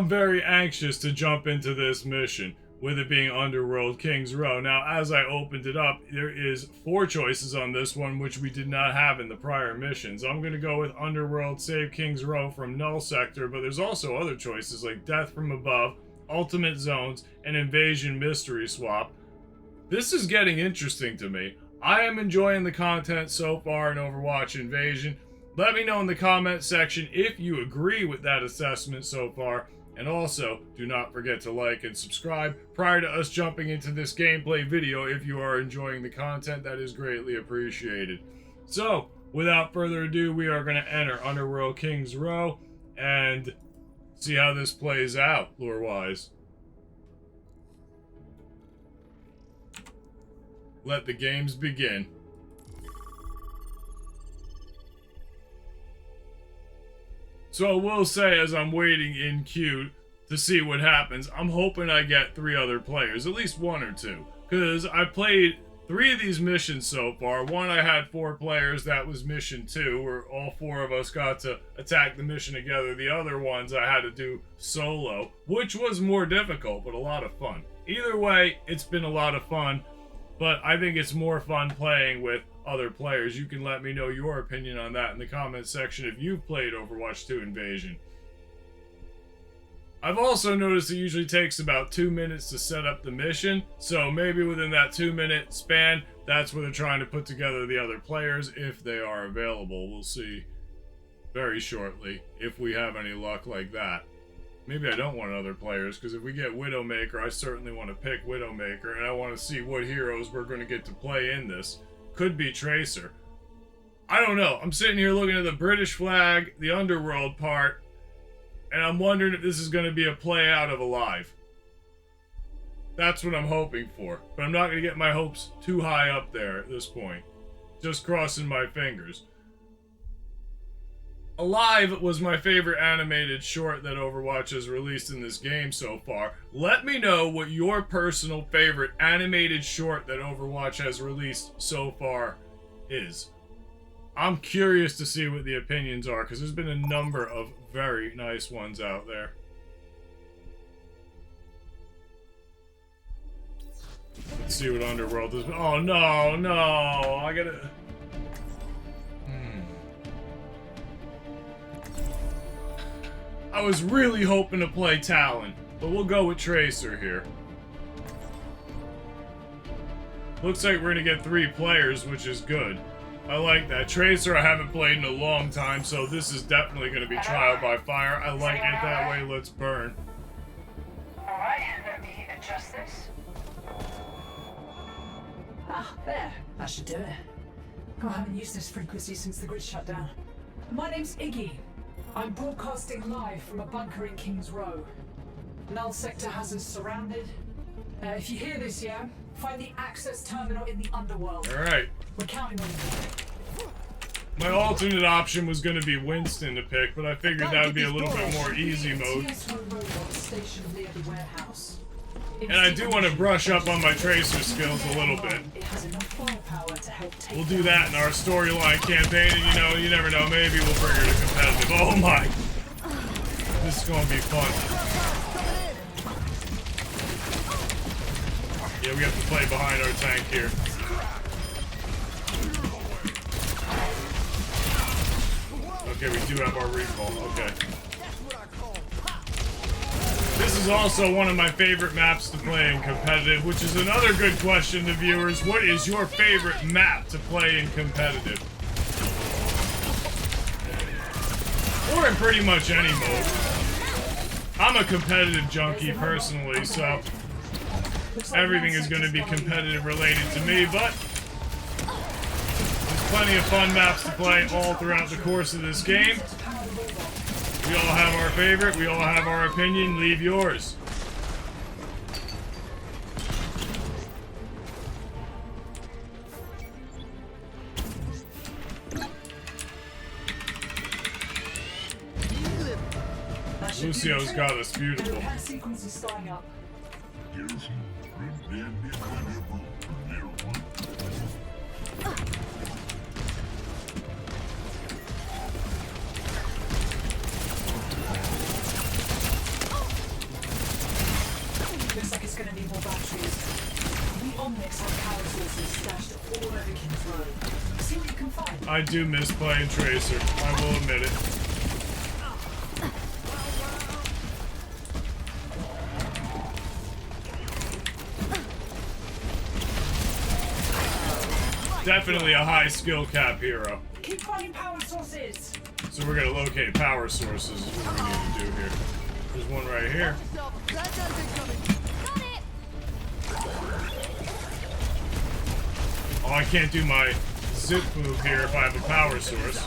I'm very anxious to jump into this mission, with it being Underworld King's Row. Now, as I opened it up, there is 4 choices on this one, which we did not have in the prior missions. I'm going to go with Underworld Save King's Row from Null Sector, but there's also other choices like Death from Above, Ultimate Zones, and Invasion Mystery Swap. This is getting interesting to me. I am enjoying the content so far in Overwatch Invasion. Let me know in the comment section if you agree with that assessment so far. And also, do not forget to like and subscribe prior to us jumping into this gameplay video. If you are enjoying the content, that is greatly appreciated. So, without further ado, we are going to enter Underworld King's Row and see how this plays out, lore-wise. Let the games begin. So I will say, as I'm waiting in queue to see what happens, I'm hoping I get 3 other players, at least 1 or 2. Because I played 3 of these missions so far. One I had 4 players, that was mission 2, where all 4 of us got to attack the mission together. The other ones I had to do solo, which was more difficult, but a lot of fun. Either way, it's been a lot of fun, but I think it's more fun playing with other players. You can let me know your opinion on that in the comments section if you've played Overwatch 2 Invasion. I've also noticed it usually takes about 2 minutes to set up the mission, so maybe within that 2-minute span, that's where they're trying to put together the other players, if they are available. We'll see very shortly if we have any luck like that. Maybe I don't want other players, because if we get Widowmaker, I certainly want to pick Widowmaker, and I want to see what heroes we're going to get to play in this. Could be Tracer. I don't know. I'm sitting here looking at the British flag, the Underworld part, and I'm wondering if this is going to be a play out of Alive. That's what I'm hoping for. But I'm not going to get my hopes too high up there at this point. Just crossing my fingers. Alive was my favorite animated short that Overwatch has released in this game so far. Let me know what your personal favorite animated short that Overwatch has released so far is. I'm curious to see what the opinions are, because there's been a number of very nice ones out there. Let's see what Underworld is. Oh no, no, I gotta... I was really hoping to play Talon, but we'll go with Tracer here. Looks like we're gonna get 3 players, which is good. I like that. Tracer I haven't played in a long time, so this is definitely gonna be trial by fire. I like it that way. Let's burn. Alright, let me adjust this. Ah, there. That should do it. I haven't used this frequency since the grid shut down. My name's Iggy. I'm broadcasting live from a bunker in King's Row. Null Sector has us surrounded. If you hear this, yeah, find the access terminal in the Underworld. Alright. We're counting on you. My alternate option was going to be Winston to pick, but I figured that would be a little bit more easy mode. And I do want to brush up on my Tracer skills a little bit. We'll do that in our storyline campaign, and you know, you never know, maybe we'll bring her to competitive. Oh my! This is going to be fun. Yeah, we have to play behind our tank here. Okay, we do have our recall. Okay. This is also one of my favorite maps to play in competitive, which is another good question to viewers. What is your favorite map to play in competitive? Or in pretty much any mode. I'm a competitive junkie personally, so everything is going to be competitive related to me, but there's plenty of fun maps to play all throughout the course of this game. We all have our favorite, we all have our opinion, leave yours. Lucio's got us beautiful. all over King's Row. See what you can find. I do miss playing Tracer. I will admit it. Definitely a high skill cap hero. Keep finding power sources. So we're gonna locate power sources is what we need to do here. There's one right here. Oh, I can't do my zip move here if I have a power source.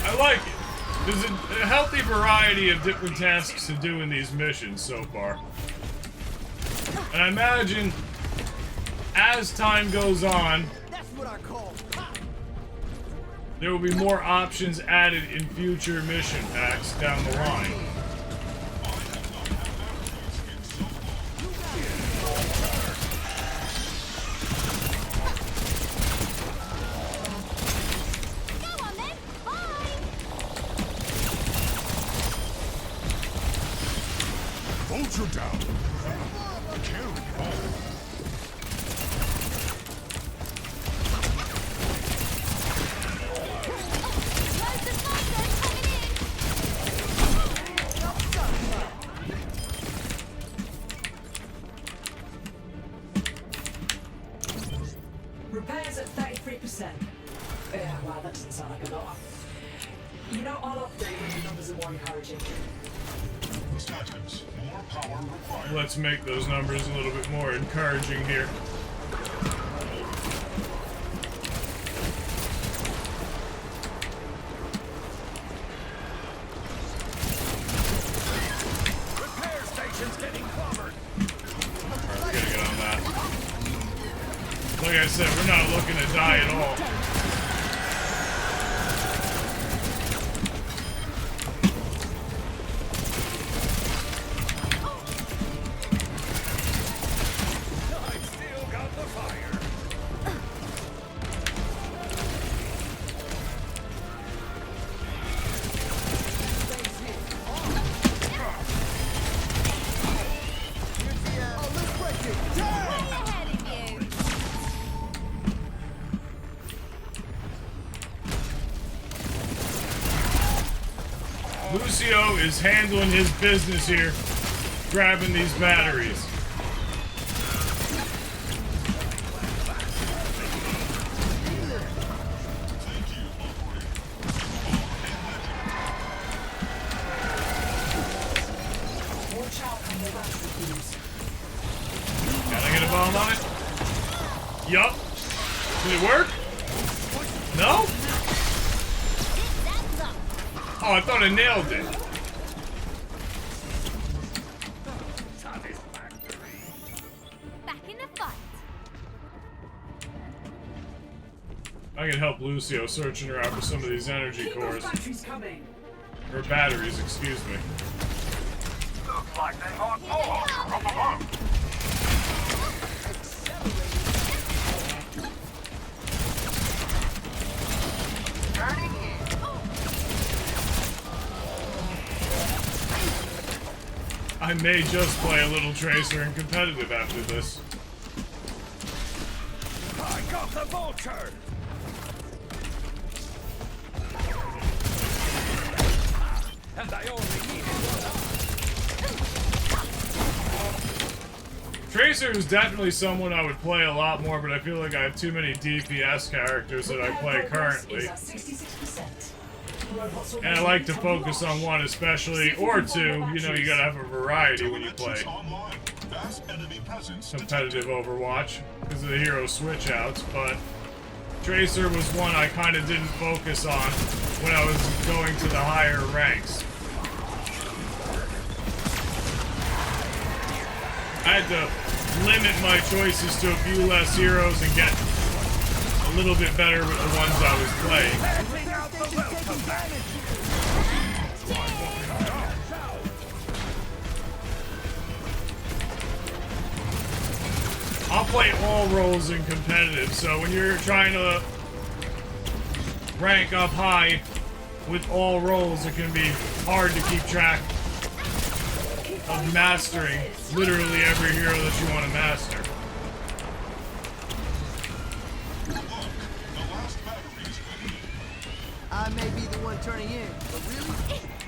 I like it. There's a healthy variety of different tasks to do in these missions so far. And I imagine as time goes on, there will be more options added in future mission packs down the line. Hold you down. Carry on. Repairs at 33%. Yeah, wow, that doesn't sound like a lot. You know, I'll update when the numbers are more encouraging. Status. More power required. Let's make those numbers a little bit more encouraging here. Repair station's getting clobbered. Alright, we gotta get on that. Like I said, we're not looking to die at all. Lucio is handling his business here, grabbing these batteries. Can I get a bomb on it? Yup. Did it work? No? Oh, I thought I nailed it. Back in the fight. I can help Lucio searching around for some of these energy Keep those cores. batteries coming. Or batteries, excuse me. Looks like they got more from above. Turning in. I may just play a little Tracer in competitive after this. I got the vulture. And I only needed one. Tracer is definitely someone I would play a lot more, but I feel like I have too many DPS characters that I play currently. And I like to focus on one especially, or two. You know, you gotta have a variety when you play competitive Overwatch because of the hero switch outs, but Tracer was one I kind of didn't focus on when I was going to the higher ranks. I had to limit my choices to a few less heroes and get a little bit better with the ones I was playing. I'll play all roles in competitive, so when you're trying to rank up high with all roles, it can be hard to keep track of mastering literally every hero that you want to master. I may be the one turning in, but really,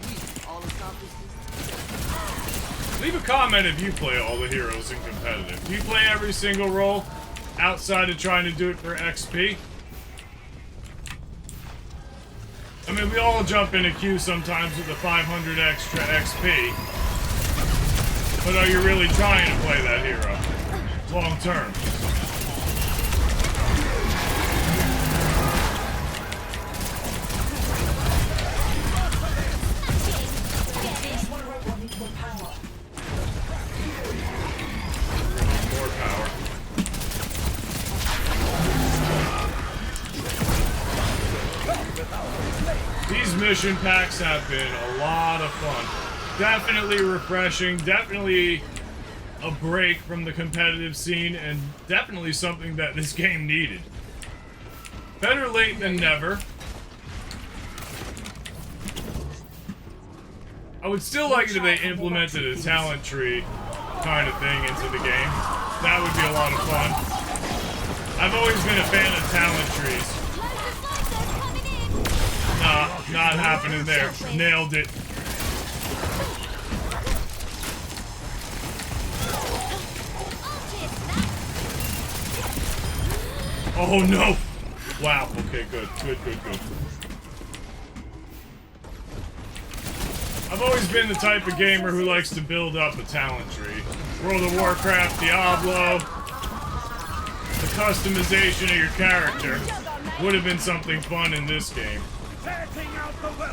we all accomplished this. Leave a comment if you play all the heroes in competitive. Do you play every single role outside of trying to do it for XP? I mean, we all jump in a queue sometimes with the 500 extra XP. But are you really trying to play that hero long term? More power. These mission packs have been a lot of fun. Definitely refreshing, definitely a break from the competitive scene, and definitely something that this game needed. Better late than never. I would still like it if they implemented a talent tree kind of thing into the game. That would be a lot of fun. I've always been a fan of talent trees. Nah, not happening there. Nailed it. Oh no! Wow, okay, good. I've always been the type of gamer who likes to build up a talent tree. World of Warcraft, Diablo, the customization of your character would have been something fun in this game.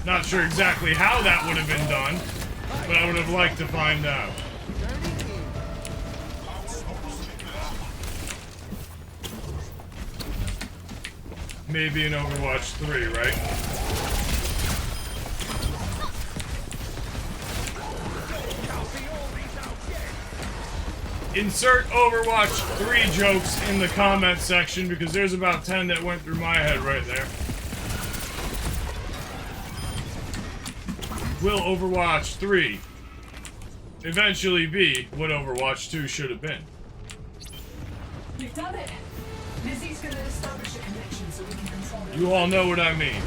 Not sure exactly how that would have been done, but I would have liked to find out. Maybe in Overwatch 3, right? Insert Overwatch 3 jokes in the comment section, because there's about 10 that went through my head right there. Will Overwatch 3 eventually be what Overwatch 2 should have been? You've done it. Lizzie's gonna establish a connection so we can control it. You all know what I mean.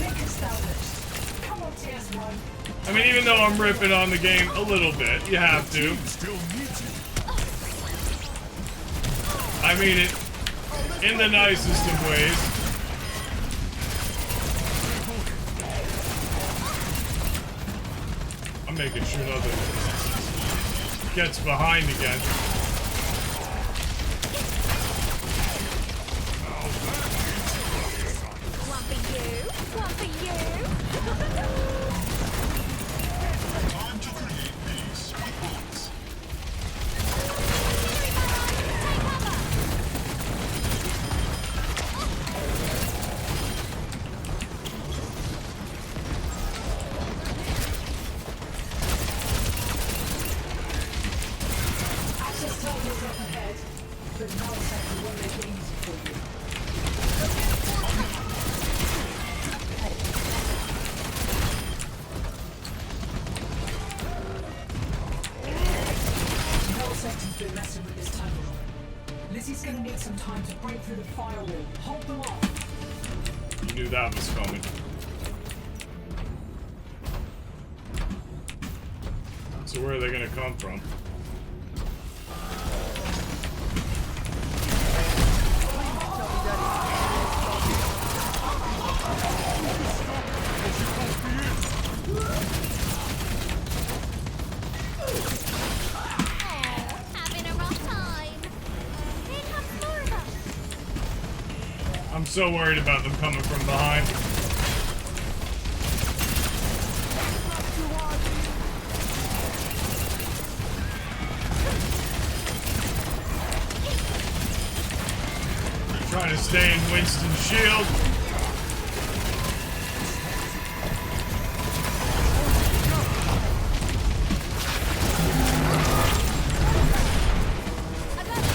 Link established. Come on, TS1. I mean, even though I'm ripping on the game a little bit, you have to. I mean it in the nicest of ways. I'm making sure nothing gets behind again. One for you, one for you. Time to create peace with bullets. Access terminals up ahead, but now second won't make it easy for you. Null sector's been messing with this terminal. Lizzie's gonna need some time to break through the firewall. Hold them off. You knew that was coming. So where are they gonna come from? Having a rough time. Here comes more of us. I'm so worried about them coming from behind. Trying to stay in Winston's shield. I got the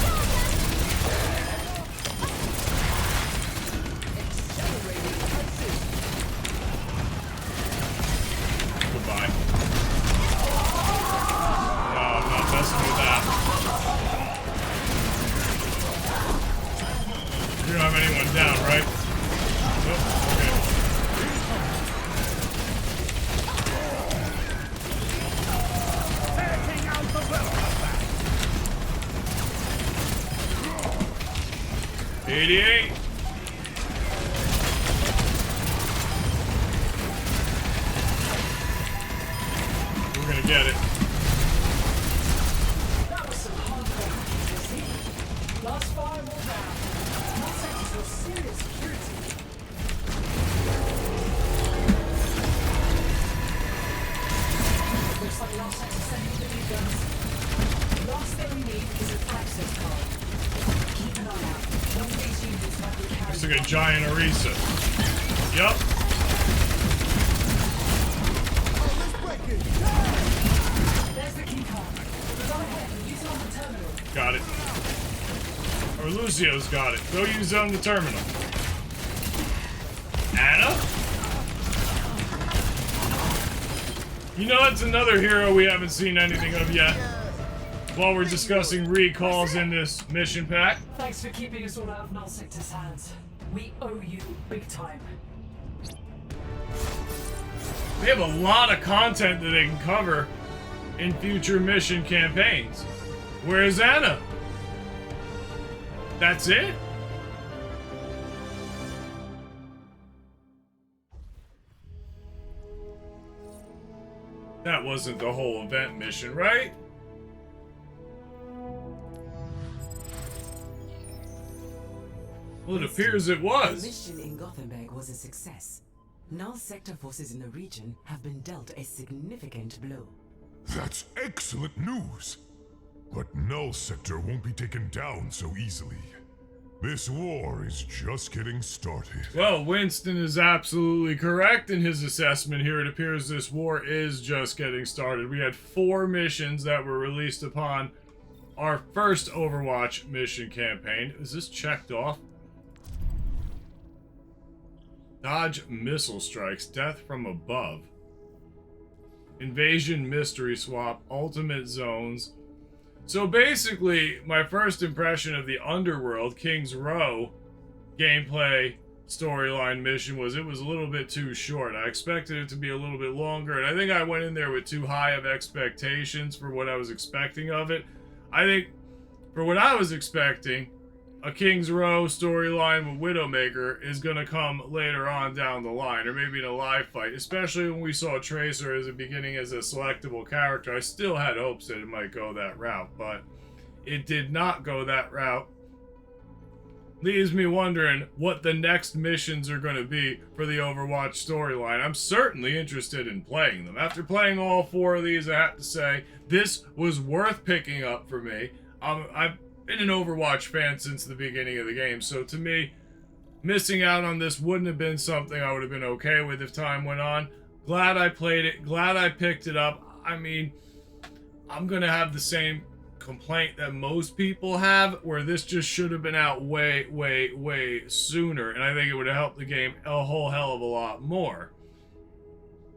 You don't have anyone down, right? Nope. Taking out the welcome back. 88. We're gonna get it. That was some hardcore hacking, Jesse. Last firewall down. That sector's got serious security. Looks like last sector's sending the big guns. Last thing we need is an access card. Keep an eye out. One of these units might be carrying. Looks like a giant Orisa. Yup. There's the key card. Go ahead and use it on the terminal. Got it. Or Lucio's got it. Go use it on the terminal. Anna? You know, that's another hero we haven't seen anything of yet. While we're discussing recalls in this mission pack. Thanks for keeping us all out of Null Sector's hands. We owe you big time. They have a lot of content that they can cover in future mission campaigns. Where's Anna? That's it? That wasn't the whole event mission, right? Well, it appears it The was. mission in Gothenburg was a success. Null sector forces in the region have been dealt a significant blow. That's excellent news. But Null Sector won't be taken down so easily. This war is just getting started. Well, Winston is absolutely correct in his assessment here. It appears this war is just getting started. We had 4 missions that were released upon our first Overwatch mission campaign. Is this checked off? Dodge missile strikes, death from above. Invasion mystery swap, ultimate zones. So basically, my first impression of the Underworld, King's Row gameplay storyline mission was it was a little bit too short. I expected it to be a little bit longer, and I think I went in there with too high of expectations for what I was expecting of it. I think for what I was expecting, a King's Row storyline with Widowmaker is going to come later on down the line, or maybe in a live fight, especially when we saw Tracer as a beginning as a selectable character. I still had hopes that it might go that route, but it did not go that route. Leaves me wondering what the next missions are going to be for the Overwatch storyline. I'm certainly interested in playing them. After playing all 4 of these, I have to say, this was worth picking up for me. I've been an Overwatch fan since the beginning of the game, so to me, missing out on this wouldn't have been something I would have been okay with if time went on. Glad I played it, glad I picked it up. I mean, I'm gonna have the same complaint that most people have, where this just should have been out way sooner, and I think it would have helped the game a whole hell of a lot more.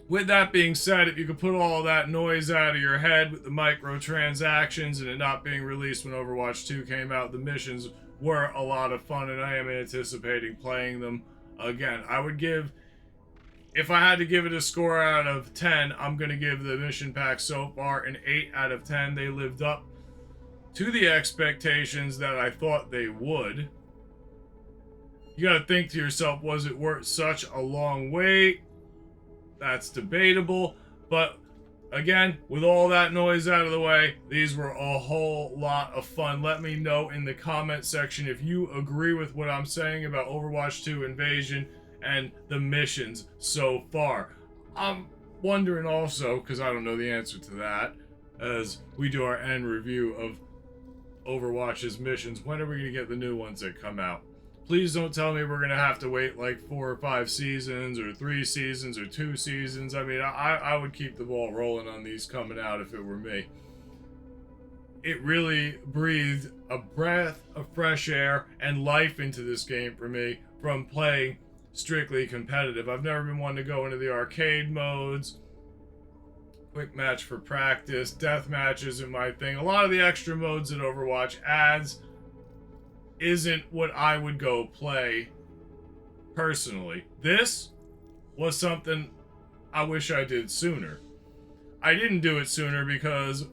With that being said, if you could put all that noise out of your head with the microtransactions and it not being released when Overwatch 2 came out, the missions were a lot of fun, and I am anticipating playing them again. I would give, if I had to give it a score out of 10, I'm going to give the mission pack so far an 8 out of 10. They lived up to the expectations that I thought they would. You got to think to yourself, was it worth such a long wait? That's debatable, but again, with all that noise out of the way, these were a whole lot of fun. Let me know in the comment section if you agree with what I'm saying about Overwatch 2 Invasion and the missions so far. I'm wondering also, because I don't know the answer to that, as we do our end review of Overwatch's missions, when are we going to get the new ones that come out? Please don't tell me we're going to have to wait like 4 or 5 seasons or 3 seasons or 2 seasons. I mean, I would keep the ball rolling on these coming out if it were me. It really breathed a breath of fresh air and life into this game for me from playing strictly competitive. I've never been one to go into the arcade modes. Quick match for practice. Death matches are my thing. A lot of the extra modes that Overwatch adds isn't what I would go play personally. This was something I wish I did sooner. I didn't do it sooner because,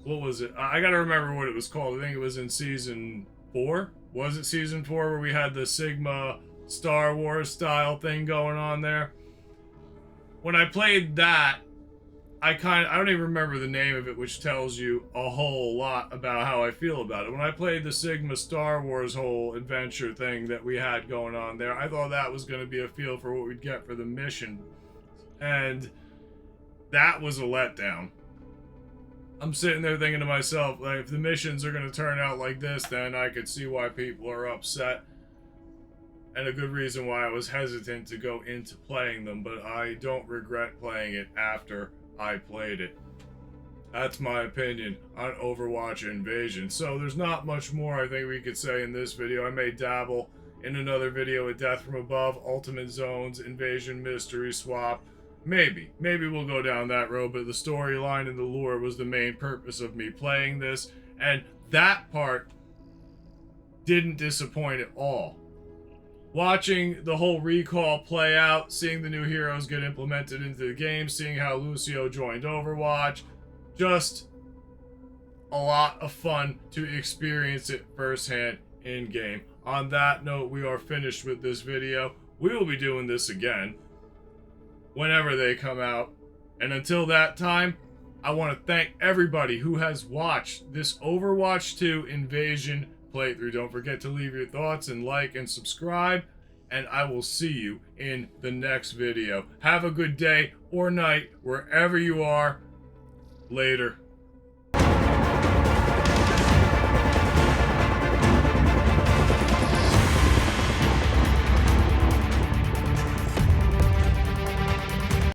what was it? I gotta remember what it was called. I think it was in season 4. Was it season 4 where we had the Sigma Star Wars style thing going on there? When I played that, I don't even remember the name of it, which tells you a whole lot about how I feel about it. When I played the Sigma Star Wars whole adventure thing that we had going on there, I thought that was going to be a feel for what we'd get for the mission. And that was a letdown. I'm sitting there thinking to myself, like, if the missions are going to turn out like this, then I could see why people are upset. And a good reason why I was hesitant to go into playing them, but I don't regret playing it after I played it. That's my opinion on Overwatch Invasion. So there's not much more I think we could say in this video. I may dabble in another video with Death from Above, Ultimate Zones, Invasion Mystery Swap. Maybe we'll go down that road, but the storyline and the lore was the main purpose of me playing this, and that part didn't disappoint at all. Watching the whole recall play out, seeing the new heroes get implemented into the game, seeing how Lucio joined Overwatch, just a lot of fun to experience it firsthand in-game. On that note, we are finished with this video. We will be doing this again whenever they come out. And until that time, I want to thank everybody who has watched this Overwatch 2 Invasion playthrough. Don't forget to leave your thoughts and like and subscribe, and I will see you in the next video. Have a good day or night wherever you are. Later.